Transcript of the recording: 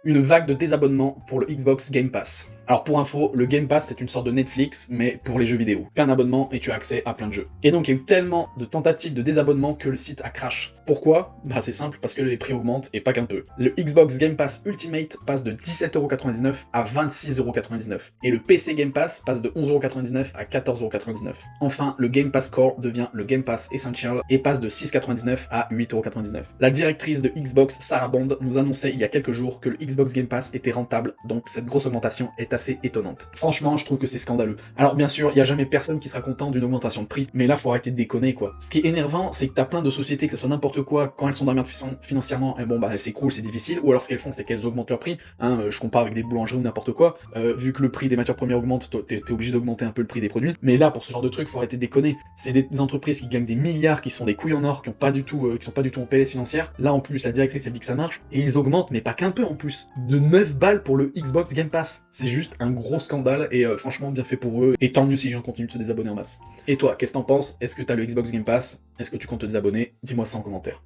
Une vague de désabonnements pour le Xbox Game Pass. Alors pour info, le Game Pass c'est une sorte de Netflix, mais pour les jeux vidéo. Fais un abonnement et tu as accès à plein de jeux. Et donc il y a eu tellement de tentatives de désabonnement que le site a crash. Pourquoi? Bah c'est simple, parce que les prix augmentent et pas qu'un peu. Le Xbox Game Pass Ultimate passe de 17,99€ à 26,99€. Et le PC Game Pass passe de 11,99€ à 14,99€. Enfin, le Game Pass Core devient le Game Pass Essential et passe de 6,99€ à 8,99€. La directrice de Xbox, Sarah Bond, nous annonçait il y a quelques jours que le Xbox Game Pass était rentable, donc cette grosse augmentation est assez étonnante. Franchement, je trouve que c'est scandaleux. Alors bien sûr, il y a jamais personne qui sera content d'une augmentation de prix, mais là faut arrêter de déconner quoi. Ce qui est énervant, c'est que t'as plein de sociétés, que ce soit n'importe quoi, quand elles sont dans la merde financièrement, et bon bah elles s'écroulent, c'est difficile, ou alors ce qu'elles font c'est qu'elles augmentent leur prix, je compare avec des boulangeries ou n'importe quoi, vu que le prix des matières premières augmente, t'es obligé d'augmenter un peu le prix des produits, mais là pour ce genre de truc, faut arrêter de déconner. C'est des entreprises qui gagnent des milliards, qui sont des couilles en or, qui sont pas du tout en PLS financière. Là en plus, la directrice elle dit que ça marche, et ils augmentent, mais pas qu'un peu en plus. De 9 balles pour le Xbox Game Pass. C'est juste un gros scandale, et franchement bien fait pour eux, et tant mieux si les gens continuent de se désabonner en masse. Et toi, qu'est-ce que t'en penses? Est-ce que t'as le Xbox Game Pass? Est-ce que tu comptes te désabonner? Dis-moi ça en commentaire.